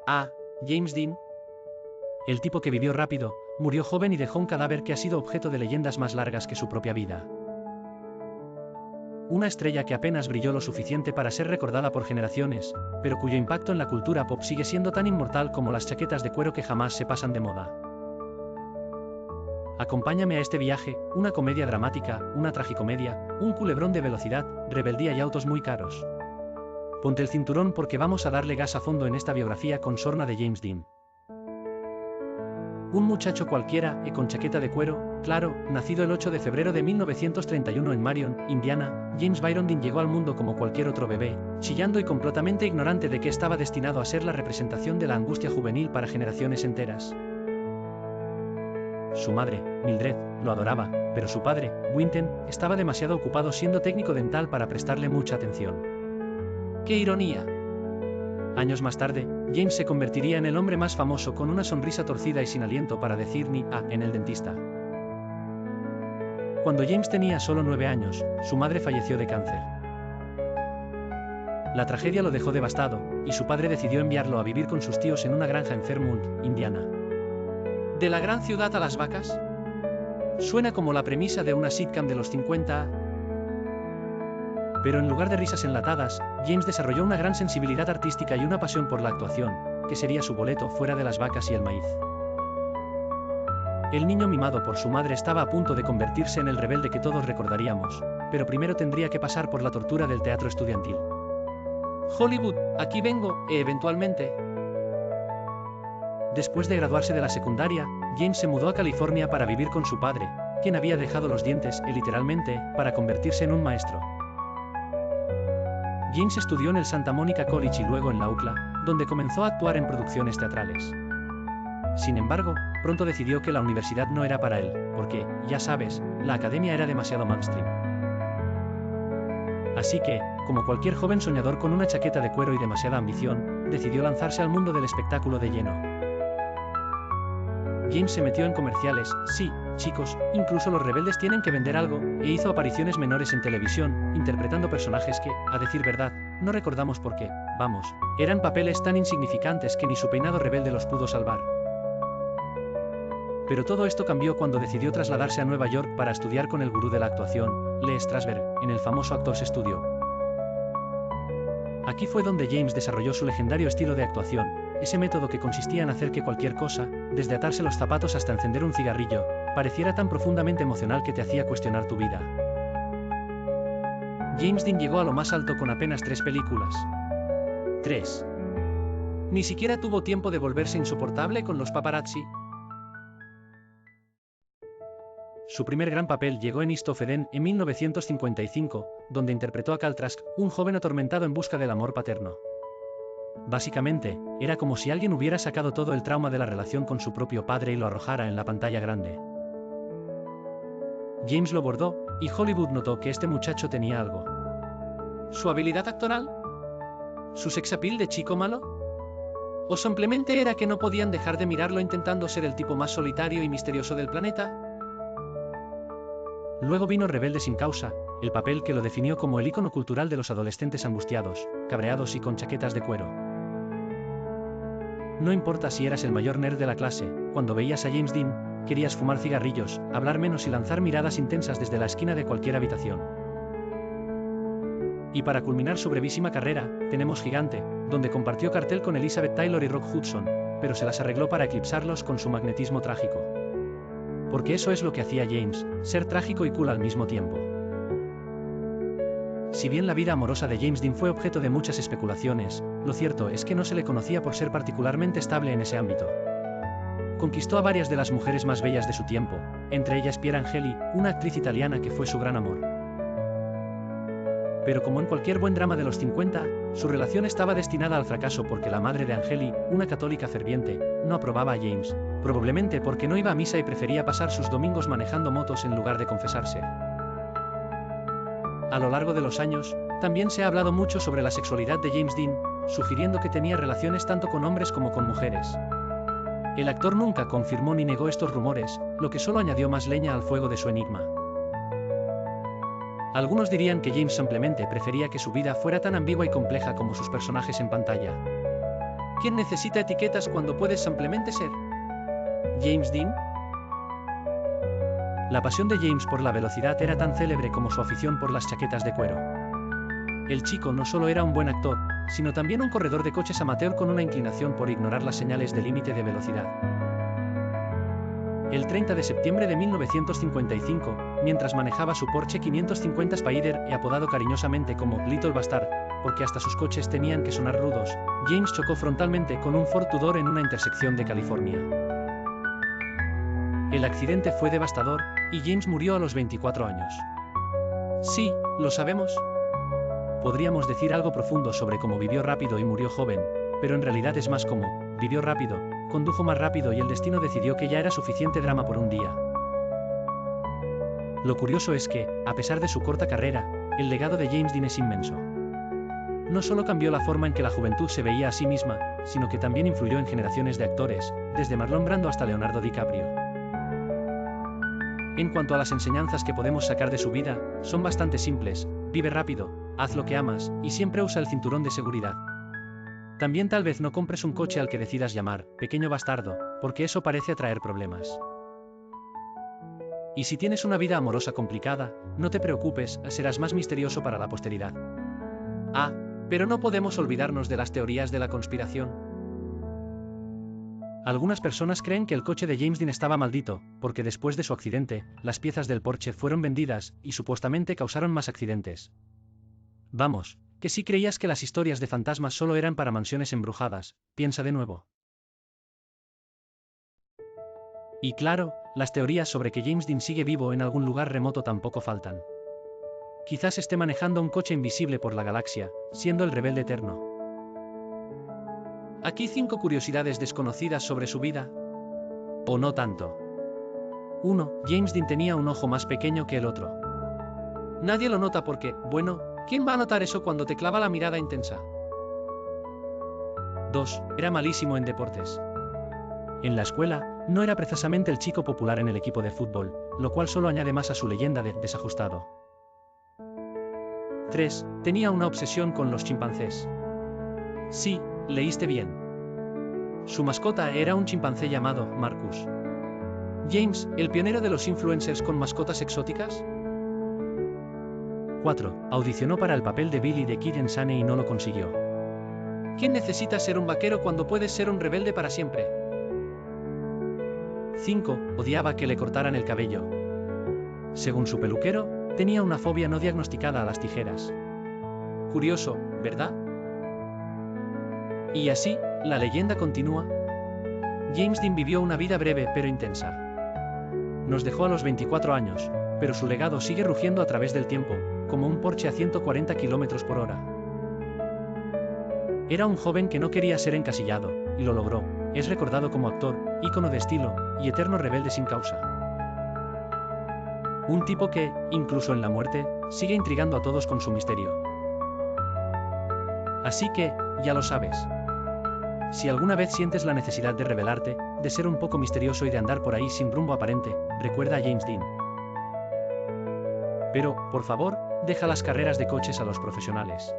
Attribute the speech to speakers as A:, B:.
A: Ah, James Dean. El tipo que vivió rápido, murió joven y dejó un cadáver que ha sido objeto de leyendas más largas que su propia vida. Una estrella que apenas brilló lo suficiente para ser recordada por generaciones, pero cuyo impacto en la cultura pop sigue siendo tan inmortal como las chaquetas de cuero que jamás se pasan de moda. Acompáñame a este viaje, una comedia dramática, una tragicomedia, un culebrón de velocidad, rebeldía y autos muy caros. Ponte el cinturón porque vamos a darle gas a fondo en esta biografía con sorna de James Dean. Un muchacho cualquiera, con chaqueta de cuero, claro, nacido el 8 de febrero de 1931 en Marion, Indiana, James Byron Dean llegó al mundo como cualquier otro bebé, chillando y completamente ignorante de que estaba destinado a ser la representación de la angustia juvenil para generaciones enteras. Su madre, Mildred, lo adoraba, pero su padre, Wynton, estaba demasiado ocupado siendo técnico dental para prestarle mucha atención. ¡Qué ironía! Años más tarde, James se convertiría en el hombre más famoso con una sonrisa torcida y sin aliento para decir ni a en el dentista. Cuando James tenía solo 9 años, su madre falleció de cáncer. La tragedia lo dejó devastado, y su padre decidió enviarlo a vivir con sus tíos en una granja en Fairmount, Indiana. ¿De la gran ciudad a las vacas? Suena como la premisa de una sitcom de los 50. Pero en lugar de risas enlatadas, James desarrolló una gran sensibilidad artística y una pasión por la actuación, que sería su boleto fuera de las vacas y el maíz. El niño mimado por su madre estaba a punto de convertirse en el rebelde que todos recordaríamos, pero primero tendría que pasar por la tortura del teatro estudiantil. Hollywood, aquí vengo, eventualmente. Después de graduarse de la secundaria, James se mudó a California para vivir con su padre, quien había dejado los dientes, literalmente, para convertirse en un maestro. James estudió en el Santa Monica College y luego en la UCLA, donde comenzó a actuar en producciones teatrales. Sin embargo, pronto decidió que la universidad no era para él, porque, ya sabes, la academia era demasiado mainstream. Así que, como cualquier joven soñador con una chaqueta de cuero y demasiada ambición, decidió lanzarse al mundo del espectáculo de lleno. James se metió en comerciales, sí, chicos, incluso los rebeldes tienen que vender algo, e hizo apariciones menores en televisión, interpretando personajes que, a decir verdad, no recordamos por qué, vamos, eran papeles tan insignificantes que ni su peinado rebelde los pudo salvar. Pero todo esto cambió cuando decidió trasladarse a Nueva York para estudiar con el gurú de la actuación, Lee Strasberg, en el famoso Actors Studio. Aquí fue donde James desarrolló su legendario estilo de actuación, ese método que consistía en hacer que cualquier cosa, desde atarse los zapatos hasta encender un cigarrillo, pareciera tan profundamente emocional que te hacía cuestionar tu vida. James Dean llegó a lo más alto con apenas 3 películas. 3. Ni siquiera tuvo tiempo de volverse insoportable con los paparazzi. Su primer gran papel llegó en East of Eden en 1955, donde interpretó a Cal Trask, un joven atormentado en busca del amor paterno. Básicamente, era como si alguien hubiera sacado todo el trauma de la relación con su propio padre y lo arrojara en la pantalla grande. James lo bordó, y Hollywood notó que este muchacho tenía algo. ¿Su habilidad actoral? ¿Su sex appeal de chico malo? ¿O simplemente era que no podían dejar de mirarlo intentando ser el tipo más solitario y misterioso del planeta? Luego vino Rebelde sin causa, el papel que lo definió como el ícono cultural de los adolescentes angustiados, cabreados y con chaquetas de cuero. No importa si eras el mayor nerd de la clase, cuando veías a James Dean, querías fumar cigarrillos, hablar menos y lanzar miradas intensas desde la esquina de cualquier habitación. Y para culminar su brevísima carrera, tenemos Gigante, donde compartió cartel con Elizabeth Taylor y Rock Hudson, pero se las arregló para eclipsarlos con su magnetismo trágico. Porque eso es lo que hacía James, ser trágico y cool al mismo tiempo. Si bien la vida amorosa de James Dean fue objeto de muchas especulaciones, lo cierto es que no se le conocía por ser particularmente estable en ese ámbito. Conquistó a varias de las mujeres más bellas de su tiempo, entre ellas Piera Angeli, una actriz italiana que fue su gran amor. Pero como en cualquier buen drama de los 50, su relación estaba destinada al fracaso porque la madre de Angeli, una católica ferviente, no aprobaba a James, probablemente porque no iba a misa y prefería pasar sus domingos manejando motos en lugar de confesarse. A lo largo de los años, también se ha hablado mucho sobre la sexualidad de James Dean, sugiriendo que tenía relaciones tanto con hombres como con mujeres. El actor nunca confirmó ni negó estos rumores, lo que solo añadió más leña al fuego de su enigma. Algunos dirían que James simplemente prefería que su vida fuera tan ambigua y compleja como sus personajes en pantalla. ¿Quién necesita etiquetas cuando puedes simplemente ser James Dean? La pasión de James por la velocidad era tan célebre como su afición por las chaquetas de cuero. El chico no solo era un buen actor, sino también un corredor de coches amateur con una inclinación por ignorar las señales de límite de velocidad. El 30 de septiembre de 1955, mientras manejaba su Porsche 550 Spider, apodado cariñosamente como Little Bastard, porque hasta sus coches tenían que sonar rudos, James chocó frontalmente con un Ford Tudor en una intersección de California. El accidente fue devastador, y James murió a los 24 años. Sí, lo sabemos. Podríamos decir algo profundo sobre cómo vivió rápido y murió joven, pero en realidad es más como, vivió rápido, condujo más rápido y el destino decidió que ya era suficiente drama por un día. Lo curioso es que, a pesar de su corta carrera, el legado de James Dean es inmenso. No solo cambió la forma en que la juventud se veía a sí misma, sino que también influyó en generaciones de actores, desde Marlon Brando hasta Leonardo DiCaprio. En cuanto a las enseñanzas que podemos sacar de su vida, son bastante simples: vive rápido, haz lo que amas, y siempre usa el cinturón de seguridad. También tal vez no compres un coche al que decidas llamar pequeño bastardo, porque eso parece atraer problemas. Y si tienes una vida amorosa complicada, no te preocupes, serás más misterioso para la posteridad. Ah, pero no podemos olvidarnos de las teorías de la conspiración. Algunas personas creen que el coche de James Dean estaba maldito, porque después de su accidente, las piezas del Porsche fueron vendidas, y supuestamente causaron más accidentes. Vamos, que si creías que las historias de fantasmas solo eran para mansiones embrujadas, piensa de nuevo. Y claro, las teorías sobre que James Dean sigue vivo en algún lugar remoto tampoco faltan. Quizás esté manejando un coche invisible por la galaxia, siendo el rebelde eterno. Aquí 5 curiosidades desconocidas sobre su vida. O no tanto. 1. James Dean tenía un ojo más pequeño que el otro. Nadie lo nota porque, bueno, ¿quién va a notar eso cuando te clava la mirada intensa? 2. Era malísimo en deportes. En la escuela, no era precisamente el chico popular en el equipo de fútbol, lo cual solo añade más a su leyenda de desajustado. 3. Tenía una obsesión con los chimpancés. Sí, leíste bien. Su mascota era un chimpancé llamado Marcus. James, el pionero de los influencers con mascotas exóticas. 4. Audicionó para el papel de Billy de Kid and Sunny y no lo consiguió. ¿Quién necesita ser un vaquero cuando puedes ser un rebelde para siempre? 5. Odiaba que le cortaran el cabello. Según su peluquero, tenía una fobia no diagnosticada a las tijeras. Curioso, ¿verdad? Y así, la leyenda continúa. James Dean vivió una vida breve pero intensa. Nos dejó a los 24 años, pero su legado sigue rugiendo a través del tiempo, como un Porsche a 140 km por hora. Era un joven que no quería ser encasillado, y lo logró. Es recordado como actor, ícono de estilo, y eterno rebelde sin causa. Un tipo que, incluso en la muerte, sigue intrigando a todos con su misterio. Así que, ya lo sabes. Si alguna vez sientes la necesidad de revelarte, de ser un poco misterioso y de andar por ahí sin rumbo aparente, recuerda a James Dean. Pero, por favor, deja las carreras de coches a los profesionales.